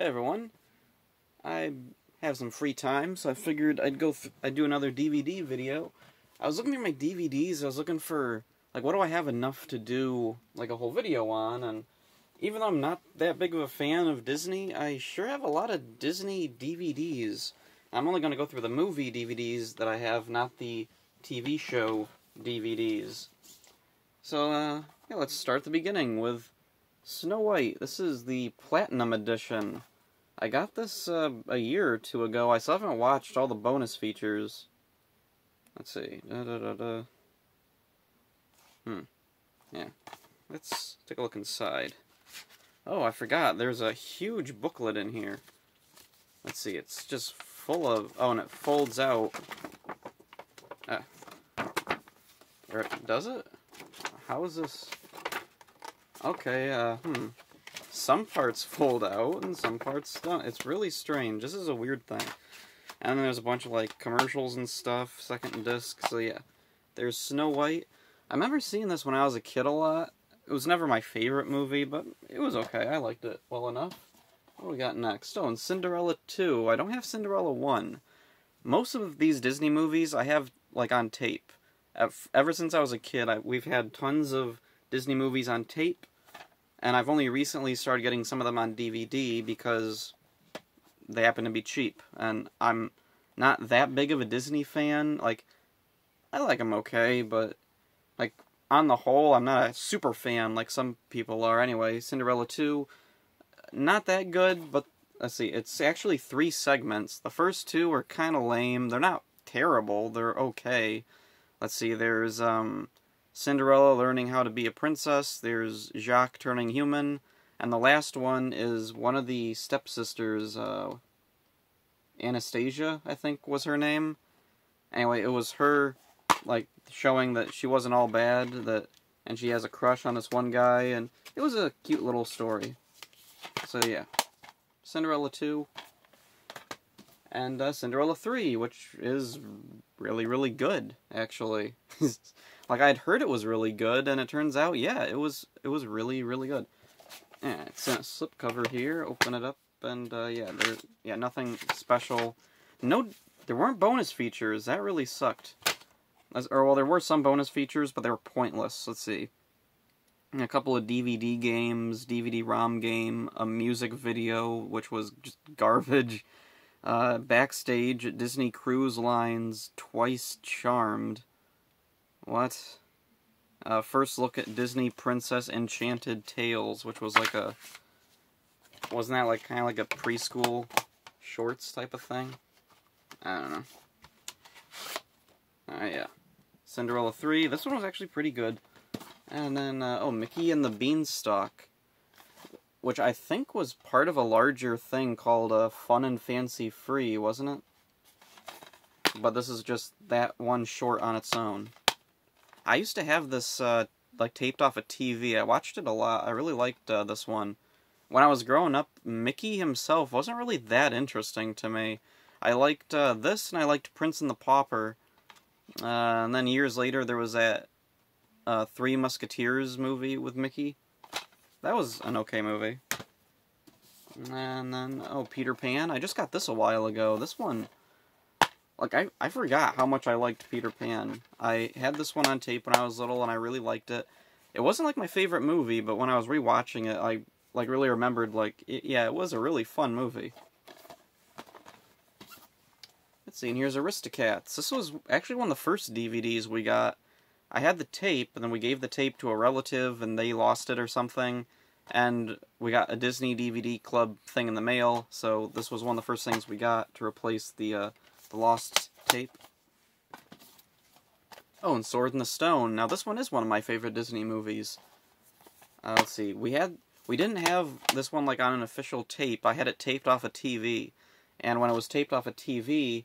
Hey everyone, I have some free time, so I figured I'd do another DVD video. I was looking at my DVDs, I was looking for, what do I have enough to do, a whole video on, and even though I'm not that big of a fan of Disney, I sure have a lot of Disney DVDs. I'm only going to go through the movie DVDs that I have, not the TV show DVDs. So, yeah, let's start at the beginning with Snow White. This is the Platinum Edition. I got this a year or two ago. I still haven't watched all the bonus features. Let's see. Yeah. Let's take a look inside. Oh, I forgot. There's a huge booklet in here. Let's see. It's just full of... Oh, and it folds out. Or does it? How is this... Okay, some parts fold out and some parts don't. It's really strange. This is a weird thing. And then there's a bunch of, commercials and stuff, second disc, so yeah. There's Snow White. I remember seeing this when I was a kid a lot. It was never my favorite movie, but it was okay. I liked it well enough. What do we got next? Oh, and Cinderella 2. I don't have Cinderella 1. Most of these Disney movies I have, on tape. Ever since I was a kid, we've had tons of Disney movies on tape. And I've only recently started getting some of them on DVD because they happen to be cheap. And I'm not that big of a Disney fan. I like them okay, but, on the whole, I'm not a super fan like some people are anyway. Cinderella 2, not that good, but, let's see, it's actually 3 segments. The first 2 are kind of lame. They're not terrible. They're okay. Let's see, there's, Cinderella learning how to be a princess, there's Jacques turning human, and the last one is one of the stepsisters, Anastasia, I think was her name. Anyway, it was her, showing that she wasn't all bad, and she has a crush on this one guy, and it was a cute little story. So yeah, Cinderella 2, and Cinderella 3, which is really, really good, actually. I'd heard it was really good, and it turns out, yeah, it was really, really good. Yeah, it's in a slipcover here. Open it up, and yeah, nothing special. No, there weren't bonus features. That really sucked. Well, there were some bonus features, but they were pointless. Let's see. A couple of DVD games, DVD-ROM game, a music video, which was just garbage. Backstage at Disney Cruise Line's Twice Charmed. What? First look at Disney Princess Enchanted Tales, which was wasn't that kind of like a preschool shorts type of thing? I don't know. Yeah. Cinderella 3, this one was actually pretty good. And then, Mickey and the Beanstalk, which I think was part of a larger thing called Fun and Fancy Free, wasn't it? But this is just that one short on its own. I used to have this, taped off a TV. I watched it a lot. I really liked this one. When I was growing up, Mickey himself wasn't really that interesting to me. I liked this, and I liked Prince and the Pauper. And then years later, there was that Three Musketeers movie with Mickey. That was an okay movie. And then, Peter Pan. I just got this a while ago. This one... I forgot how much I liked Peter Pan. I had this one on tape when I was little, and I really liked it. It wasn't, my favorite movie, but when I was rewatching it, I, really remembered, yeah, it was a really fun movie. Let's see, and here's Aristocats. This was actually one of the first DVDs we got. I had the tape, and then we gave the tape to a relative, and they lost it or something, and we got a Disney DVD Club thing in the mail, so this was one of the first things we got to replace the lost tape. Oh, and Sword in the Stone. Now, this one is one of my favorite Disney movies. Let's see. We didn't have this one, on an official tape. I had it taped off a TV. And when it was taped off a TV,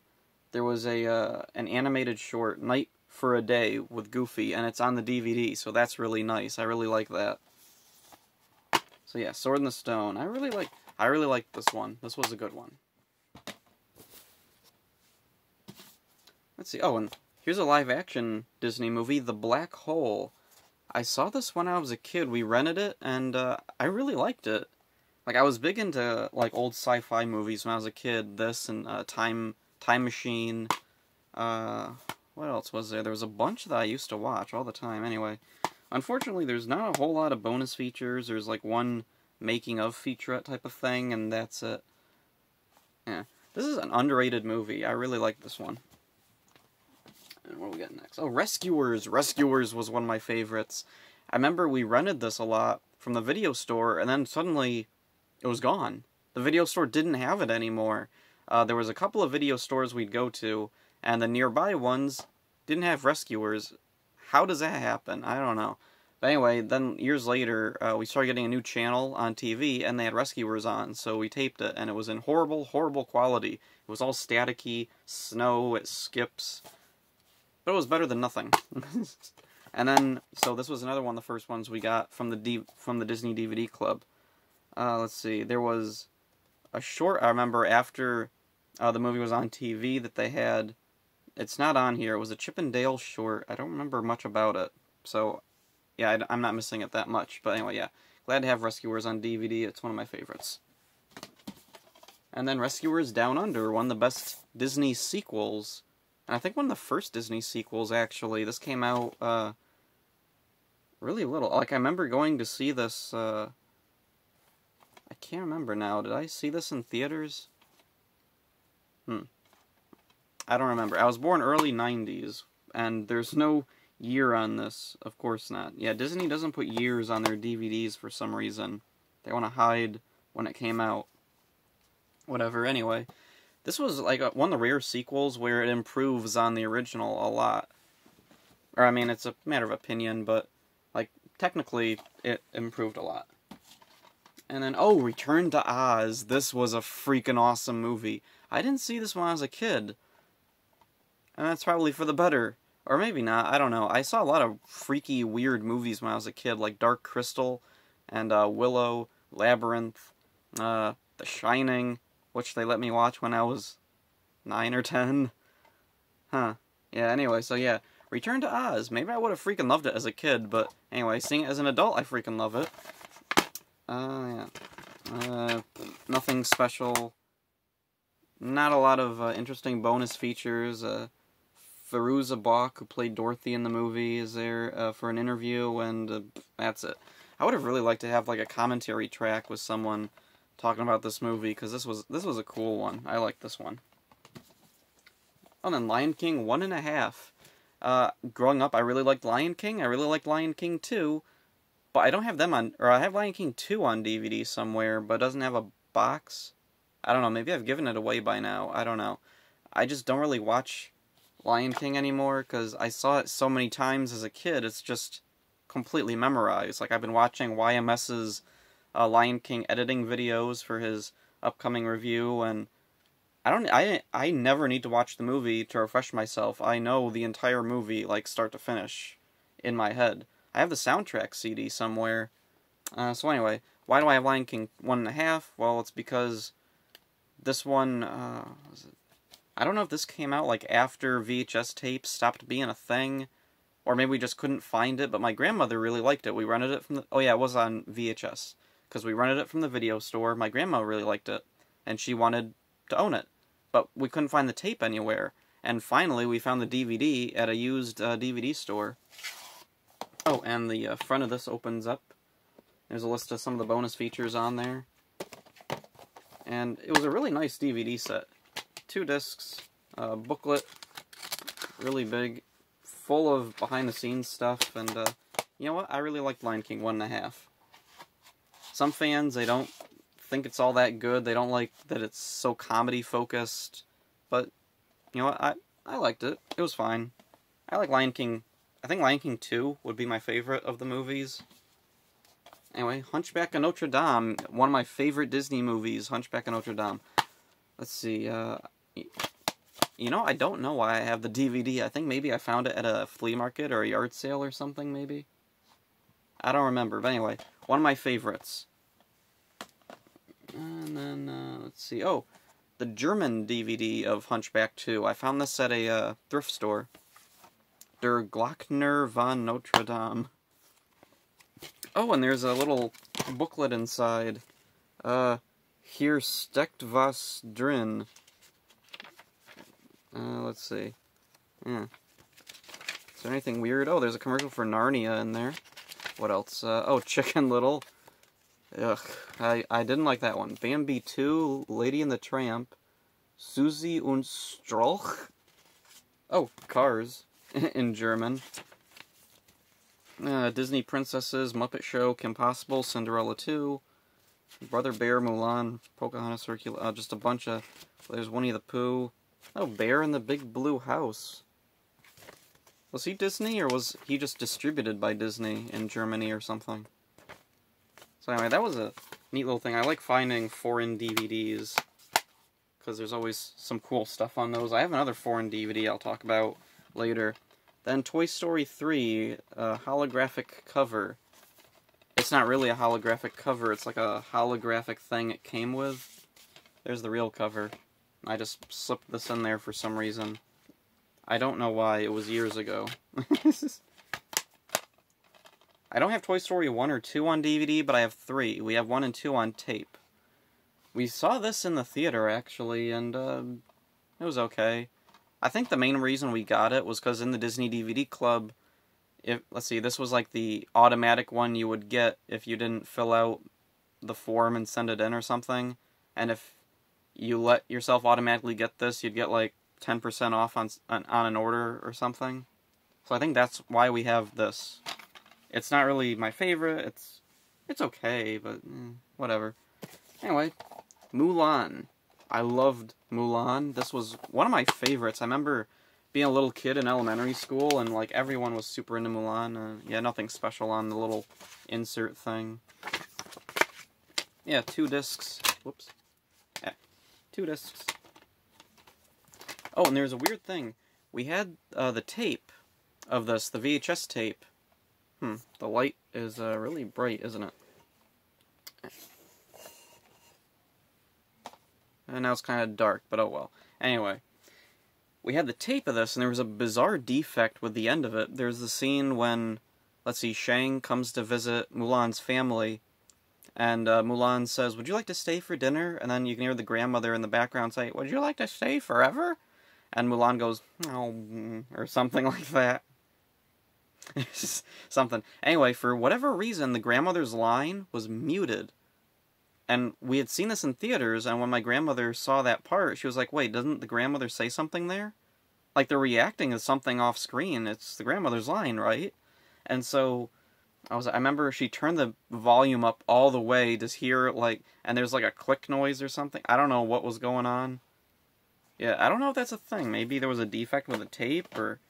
there was an animated short, Night for a Day, with Goofy, and it's on the DVD, so that's really nice. I really like that. So yeah, Sword in the Stone. I really liked this one. This was a good one. Let's see, and here's a live-action Disney movie, The Black Hole. I saw this when I was a kid. We rented it, and I really liked it. Like, I was big into, like, old sci-fi movies when I was a kid. This and Time Machine. What else was there? There was a bunch that I used to watch all the time. Anyway, unfortunately, there's not a whole lot of bonus features. There's, like, one making-of featurette type of thing, and that's it. Yeah. This is an underrated movie. I really like this one. And what do we got next? Oh, Rescuers! Rescuers was one of my favorites. I remember we rented this a lot from the video store, and then suddenly it was gone. The video store didn't have it anymore. There was a couple of video stores we'd go to, and the nearby ones didn't have Rescuers. How does that happen? I don't know. But anyway, then years later, we started getting a new channel on TV, and they had Rescuers on, so we taped it, and it was in horrible, horrible quality. It was all staticky, snow, it skips. But it was better than nothing. And then, so this was another one of the first ones we got from the Disney DVD Club. Let's see, there was a short, I remember, after the movie was on TV that they had. It's not on here. It was a Chip and Dale short. I don't remember much about it. So, yeah, I'm not missing it that much. But anyway, yeah. Glad to have Rescuers on DVD. It's one of my favorites. And then Rescuers Down Under, one of the best Disney sequels. And I think one of the first Disney sequels, actually. This came out, really little. Like, I remember going to see this, I can't remember now. Did I see this in theaters? I don't remember. I was born early 90s, and there's no year on this. Of course not. Yeah, Disney doesn't put years on their DVDs for some reason. They want to hide when it came out. Whatever, anyway. This was, like, one of the rare sequels where it improves on the original a lot. Or, I mean, it's a matter of opinion, but, like, technically, it improved a lot. And then, oh, Return to Oz. This was a freaking awesome movie. I didn't see this when I was a kid. And that's probably for the better. Or maybe not, I don't know. I saw a lot of freaky, weird movies when I was a kid, like Dark Crystal, and Willow, Labyrinth, The Shining, which they let me watch when I was 9 or 10. Huh. Yeah, anyway, so yeah. Return to Oz. Maybe I would have freaking loved it as a kid, but anyway, seeing it as an adult, I freaking love it. Yeah. Nothing special. Not a lot of interesting bonus features. Firuza Balk, who played Dorothy in the movie, is there for an interview, and that's it. I would have really liked to have like a commentary track with someone talking about this movie, because this was a cool one. I like this one. Oh, and then Lion King 1.5. Growing up, I really liked Lion King. I really liked Lion King 2, but I don't have them on, or I have Lion King 2 on DVD somewhere, but it doesn't have a box. I don't know, maybe I've given it away by now. I don't know. I just don't really watch Lion King anymore, because I saw it so many times as a kid, it's just completely memorized. Like, I've been watching YMS's Lion King editing videos for his upcoming review, and I never need to watch the movie to refresh myself. I know the entire movie, like, start to finish, in my head. I have the soundtrack CD somewhere. So anyway, why do I have Lion King 1.5? Well, it's because this one, I don't know if this came out, like, after VHS tapes stopped being a thing, or maybe we just couldn't find it, but my grandmother really liked it. We rented it from the, oh yeah, it was on VHS, because we rented it from the video store. My grandma really liked it, and she wanted to own it, but we couldn't find the tape anywhere, and finally we found the DVD at a used DVD store. Oh, and the front of this opens up. There's a list of some of the bonus features on there. And it was a really nice DVD set. 2 discs, booklet, really big, full of behind-the-scenes stuff, and, you know what? I really liked Lion King 1.5. Some fans, they don't think it's all that good. They don't like that it's so comedy-focused, but, you know what? I liked it. It was fine. I like Lion King. I think Lion King 2 would be my favorite of the movies. Anyway, Hunchback of Notre Dame, one of my favorite Disney movies, Hunchback of Notre Dame. Let's see, you know, I don't know why I have the DVD. I think maybe I found it at a flea market or a yard sale or something, maybe. I don't remember, but anyway, one of my favorites. And then, let's see, oh, the German DVD of Hunchback 2. I found this at a thrift store. Der Glockner von Notre Dame. Oh, and there's a little booklet inside. Hier steckt was drin. Let's see. Yeah. Is there anything weird? Oh, there's a commercial for Narnia in there. What else? Oh, Chicken Little. Ugh, I didn't like that one. Bambi 2, Lady and the Tramp, Susie und Strolch. Oh, Cars, in German. Disney Princesses, Muppet Show, Kim Possible, Cinderella 2, Brother Bear, Mulan, Pocahontas, Hercules, just a bunch of... There's Winnie the Pooh. Oh, Bear in the Big Blue House. Was he Disney, or was he just distributed by Disney in Germany or something? So anyway, that was a neat little thing. I like finding foreign DVDs, because there's always some cool stuff on those. I have another foreign DVD I'll talk about later. Then Toy Story 3, holographic cover. It's not really a holographic cover, it's like a holographic thing it came with. There's the real cover. I just slipped this in there for some reason. I don't know why, it was years ago. I don't have Toy Story 1 or 2 on DVD, but I have 3. We have 1 and 2 on tape. We saw this in the theater, actually, and it was okay. I think the main reason we got it was because in the Disney DVD Club, let's see, this was like the automatic one you would get if you didn't fill out the form and send it in or something. And if you let yourself automatically get this, you'd get like 10% off on an order or something. So I think that's why we have this. It's not really my favorite. It's okay, but whatever. Anyway, Mulan. I loved Mulan. This was one of my favorites. I remember being a little kid in elementary school, and like everyone was super into Mulan. Yeah, nothing special on the little insert thing. Yeah, 2 discs. Whoops. Yeah, 2 discs. Oh, and there's a weird thing. We had the tape of this, the VHS tape. The light is really bright, isn't it? And now it's kind of dark, but oh well. Anyway, we had the tape of this, and there was a bizarre defect with the end of it. There's the scene when, let's see, Shang comes to visit Mulan's family, and Mulan says, "Would you like to stay for dinner?" And then you can hear the grandmother in the background say, "Would you like to stay forever?" And Mulan goes, "Oh," or something like that. Something. Anyway, for whatever reason, the grandmother's line was muted. And we had seen this in theaters, and when my grandmother saw that part, she was like, "Wait, doesn't the grandmother say something there? Like, they're reacting to something off screen. It's the grandmother's line, right?" And so, I remember she turned the volume up all the way to hear, like, and there's like a click noise or something. I don't know what was going on. Yeah, I don't know if that's a thing. Maybe there was a defect with the tape, or...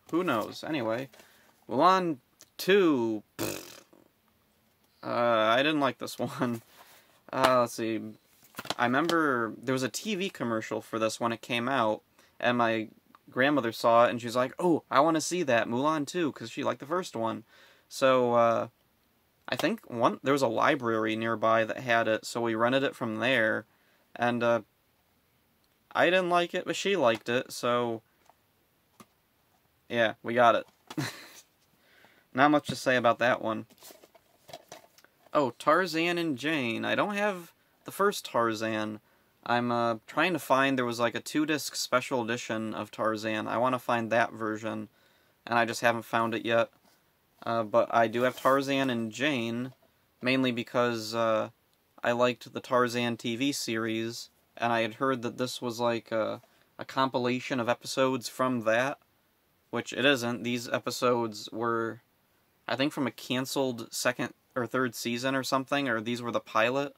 who knows? Anyway, Mulan 2... I didn't like this one. Let's see. I remember there was a TV commercial for this when it came out, and my grandmother saw it, and she was like, "Oh, I want to see that, Mulan 2, because she liked the first one." So, I think there was a library nearby that had it, so we rented it from there, and, I didn't like it, but she liked it, so... yeah, we got it. Not much to say about that one. Oh, Tarzan and Jane. I don't have the first Tarzan. I'm trying to find, there was like a 2-disc special edition of Tarzan. I want to find that version, and I just haven't found it yet. But I do have Tarzan and Jane, mainly because I liked the Tarzan TV series, and I had heard that this was like a compilation of episodes from that, which it isn't. These episodes were, I think, from a canceled 2nd or 3rd season or something, or these were the pilot.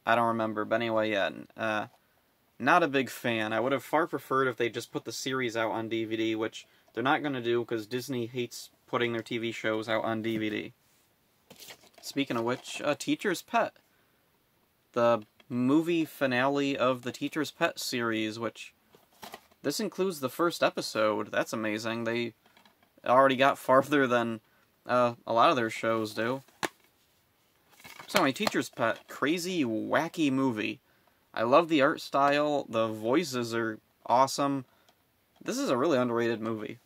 I don't remember, but anyway, yeah, not a big fan. I would have far preferred if they just put the series out on DVD, which they're not going to do because Disney hates putting their TV shows out on DVD. Speaking of which, Teacher's Pet. The movie finale of the Teacher's Pet series, which... this includes the first episode. That's amazing. They already got farther than a lot of their shows do. So anyway, Teacher's Pet. Crazy, wacky movie. I love the art style. The voices are awesome. This is a really underrated movie.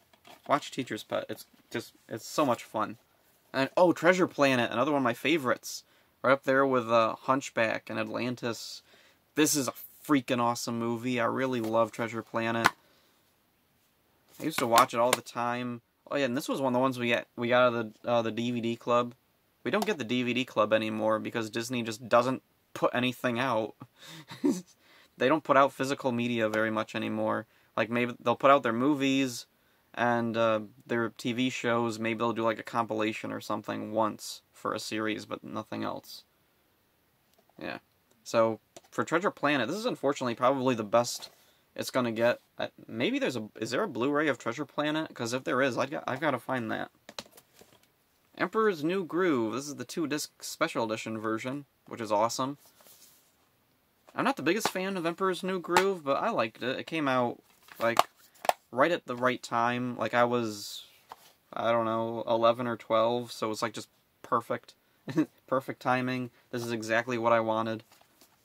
Watch Teacher's Pet. It's so much fun. And oh, Treasure Planet, another one of my favorites. Right up there with Hunchback and Atlantis. This is a freaking awesome movie. I really love Treasure Planet. I used to watch it all the time. Oh yeah, and this was one of the ones we got out of the DVD club. We don't get the DVD club anymore because Disney just doesn't put anything out. They don't put out physical media very much anymore. Like, maybe they'll put out their movies and their TV shows. Maybe they'll do like a compilation or something once for a series, but nothing else. Yeah. So, for Treasure Planet, this is unfortunately probably the best it's gonna get. Maybe is there a Blu-ray of Treasure Planet? Because if there is, I've got to find that. Emperor's New Groove. This is the 2-disc special edition version, which is awesome. I'm not the biggest fan of Emperor's New Groove, but I liked it. It came out, like, right at the right time. Like, I was, I don't know, 11 or 12, so it's, like, just perfect. Perfect timing. This is exactly what I wanted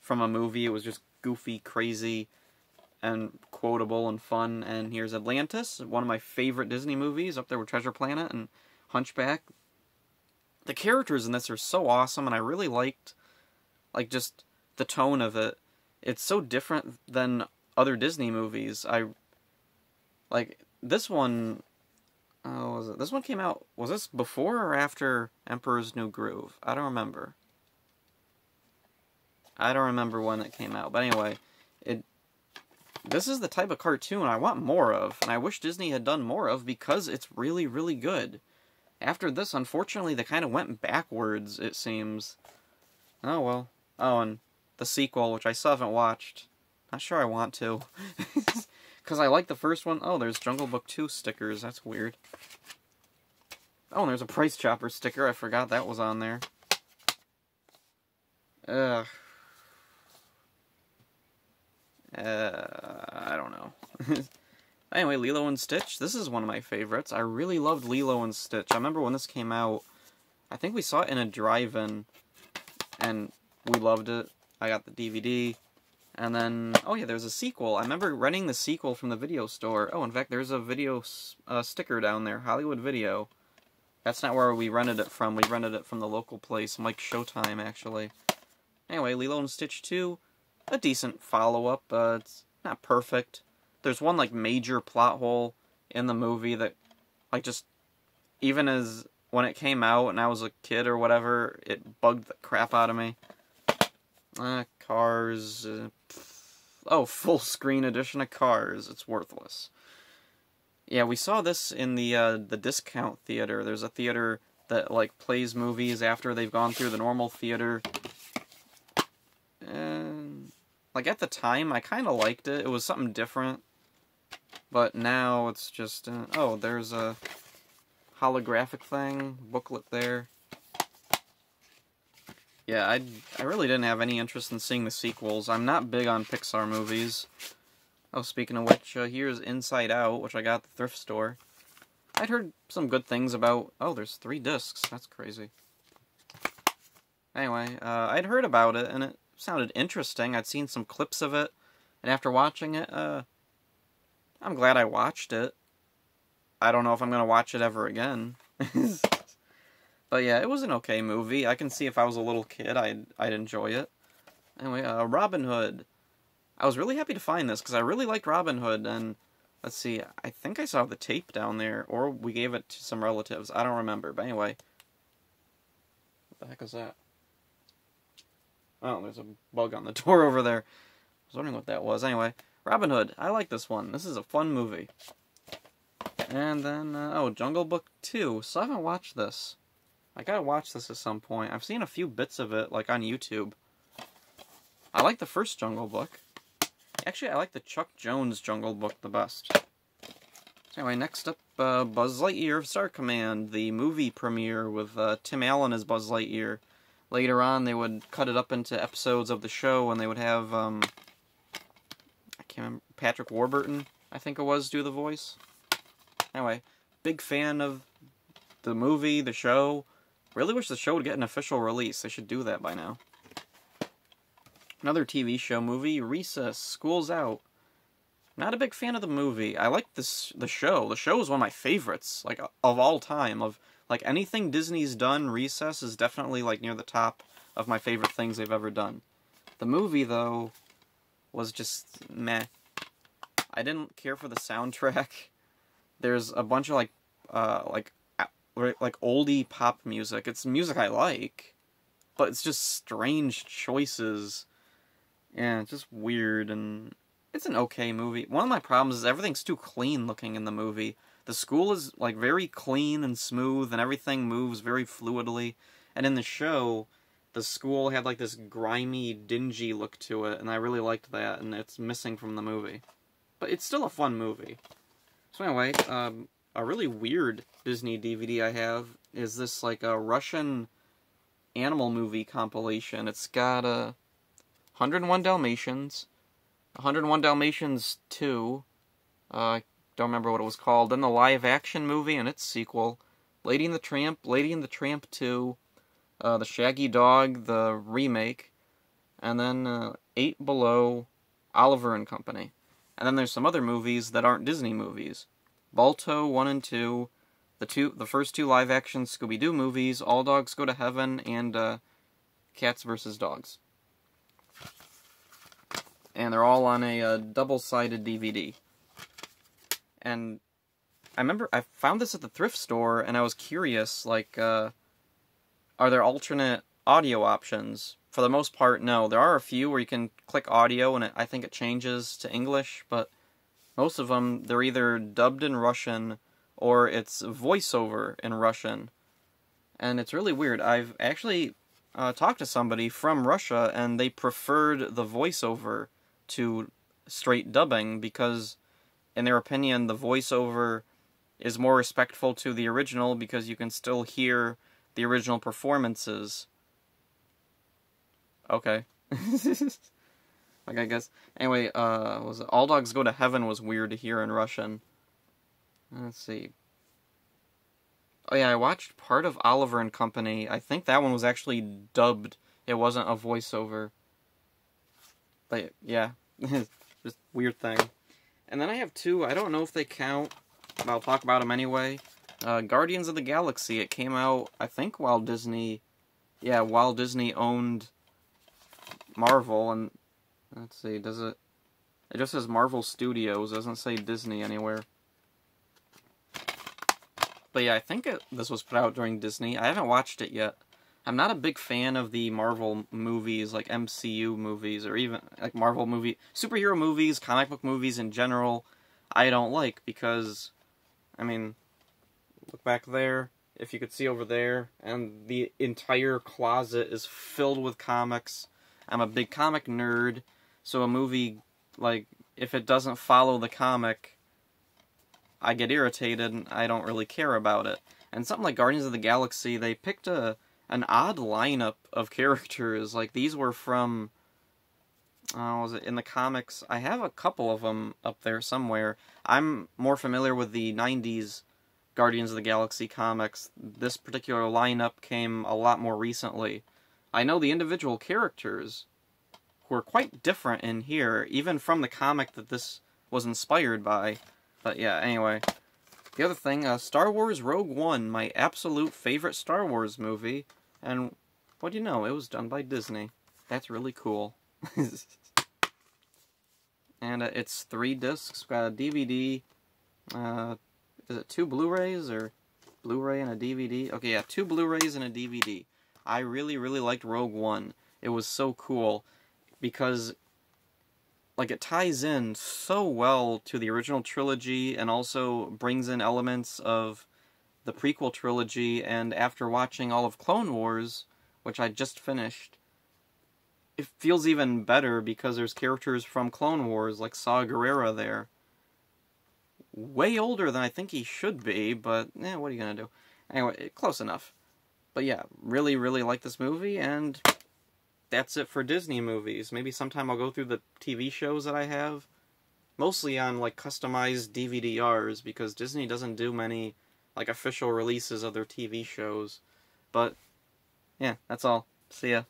from a movie. It was just goofy, crazy, and quotable and fun. And here's Atlantis, one of my favorite Disney movies, up there with Treasure Planet and Hunchback. The characters in this are so awesome, and I really liked, like, just the tone of it. It's so different than other Disney movies. Like, this one, was it? This one came out, was this before or after Emperor's New Groove? I don't remember. I don't remember when it came out, but anyway, this is the type of cartoon I want more of, and I wish Disney had done more of, because it's really, really good. After this, unfortunately, they kind of went backwards, it seems. Oh, well. Oh, and the sequel, which I still haven't watched. Not sure I want to. Because I like the first one. Oh, there's Jungle Book 2 stickers. That's weird. Oh, and there's a Price Chopper sticker. I forgot that was on there. Ugh. I don't know. Anyway, Lilo and Stitch. This is one of my favorites. I really loved Lilo and Stitch. I remember when this came out, I think we saw it in a drive-in, and we loved it. I got the DVD, and then, oh yeah, there's a sequel. I remember renting the sequel from the video store. Oh, in fact, there's a video sticker down there, Hollywood Video. That's not where we rented it from. We rented it from the local place, Mike Showtime, actually. Anyway, Lilo and Stitch 2, a decent follow-up. It's not perfect. There's one, like, major plot hole in the movie that, like, just, even as, when it came out and I was a kid or whatever, it bugged the crap out of me. Cars, oh, full screen edition of Cars. It's worthless. Yeah, we saw this in the discount theater. There's a theater that, like, plays movies after they've gone through the normal theater. And, like, at the time, I kind of liked it. It was something different. But now it's just, oh, there's a holographic thing, booklet there. Yeah, I really didn't have any interest in seeing the sequels. I'm not big on Pixar movies. Oh, speaking of which, here's Inside Out, which I got at the thrift store. I'd heard some good things about... Oh, there's 3 discs. That's crazy. Anyway, I'd heard about it, and it sounded interesting. I'd seen some clips of it, and after watching it, I'm glad I watched it. I don't know if I'm going to watch it ever again. But yeah, it was an okay movie. I can see if I was a little kid, I'd enjoy it. Anyway, Robin Hood. I was really happy to find this, because I really liked Robin Hood, and let's see, I think I saw the tape down there, or we gave it to some relatives. I don't remember, but anyway. What the heck is that? Oh, there's a bug on the door over there. I was wondering what that was. Anyway, Robin Hood. I like this one. This is a fun movie. And then, oh, Jungle Book 2. So I haven't watched this. I gotta watch this at some point. I've seen a few bits of it, like, on YouTube. I like the first Jungle Book. Actually, I like the Chuck Jones Jungle Book the best. So anyway, next up, Buzz Lightyear of Star Command, the movie premiere with Tim Allen as Buzz Lightyear. Later on, they would cut it up into episodes of the show, and they would have, I can't remember, Patrick Warburton, I think it was, do the voice. Anyway, big fan of the movie, the show. Really wish the show would get an official release. They should do that by now. Another TV show movie, Recess, School's Out. Not a big fan of the movie. I like the show. The show is one of my favorites, like, of all time. Of, like, anything Disney's done, Recess is definitely, like, near the top of my favorite things they've ever done. The movie, though, was just meh. I didn't care for the soundtrack. There's a bunch of, like oldie pop music. It's music I like, but it's just strange choices. Yeah, it's just weird, and it's an okay movie. One of my problems is everything's too clean looking in the movie. The school is, like, very clean and smooth, and everything moves very fluidly. And in the show, the school had, like, this grimy, dingy look to it, and I really liked that, and it's missing from the movie. But it's still a fun movie. So anyway, a really weird Disney DVD I have is this, like, a Russian animal movie compilation. It's got 101 Dalmatians, 101 Dalmatians 2, I don't remember what it was called, then the live-action movie and its sequel, Lady and the Tramp 2, the Shaggy Dog, the remake, and then 8 Below, Oliver and Company. And then there's some other movies that aren't Disney movies. Balto 1 and 2, the first 2 live-action Scooby-Doo movies, All Dogs Go to Heaven, and Cats vs. Dogs. And they're all on a double-sided DVD. And I remember I found this at the thrift store, and I was curious, like, are there alternate audio options? For the most part, no. There are a few where you can click audio, and I think it changes to English, but most of them, they're either dubbed in Russian, or it's voiceover in Russian. And it's really weird. I've actually talked to somebody from Russia, and they preferred the voiceover to straight dubbing, because, in their opinion, the voiceover is more respectful to the original, because you can still hear the original performances. Okay. Like, I guess. Anyway, was it All Dogs Go to Heaven was weird to hear in Russian. Let's see. Oh yeah, I watched part of Oliver and Company. I think that one was actually dubbed. It wasn't a voiceover. But, yeah. Just weird thing. And then I have 2, I don't know if they count, but I'll talk about them anyway. Guardians of the Galaxy. It came out, I think, while Disney owned Marvel, and let's see, does it just says Marvel Studios, doesn't say Disney anywhere. But yeah, I think this was put out during Disney. I haven't watched it yet. I'm not a big fan of the Marvel movies, like MCU movies, or even like superhero movies, comic book movies in general. I don't like, because, I mean, look back there, if you could see over there, and the entire closet is filled with comics. I'm a big comic nerd, so a movie, like, if it doesn't follow the comic, I get irritated, and I don't really care about it. And something like Guardians of the Galaxy, they picked an odd lineup of characters. Like, these were from, was it in the comics? I have a couple of them up there somewhere. I'm more familiar with the 90s Guardians of the Galaxy comics. This particular lineup came a lot more recently. I know the individual characters were quite different in here, even from the comic that this was inspired by. But yeah, anyway. The other thing, Star Wars Rogue One, my absolute favorite Star Wars movie. And what do you know, it was done by Disney. That's really cool. And it's 3 discs, got a DVD, is it 2 Blu-rays, or Blu-ray and a DVD? Okay, yeah, 2 Blu-rays and a DVD. I really, really liked Rogue One. It was so cool, because, like, it ties in so well to the original trilogy, and also brings in elements of the prequel trilogy, and after watching all of Clone Wars, which I just finished, it feels even better, because there's characters from Clone Wars, like Saw Gerrera there. Way older than I think he should be, but, what are you gonna do? Anyway, close enough. But yeah, really, really like this movie, and that's it for Disney movies. Maybe sometime I'll go through the TV shows that I have. Mostly on, like, customized DVD-Rs, because Disney doesn't do many, like, official releases of their TV shows. But, yeah, that's all. See ya.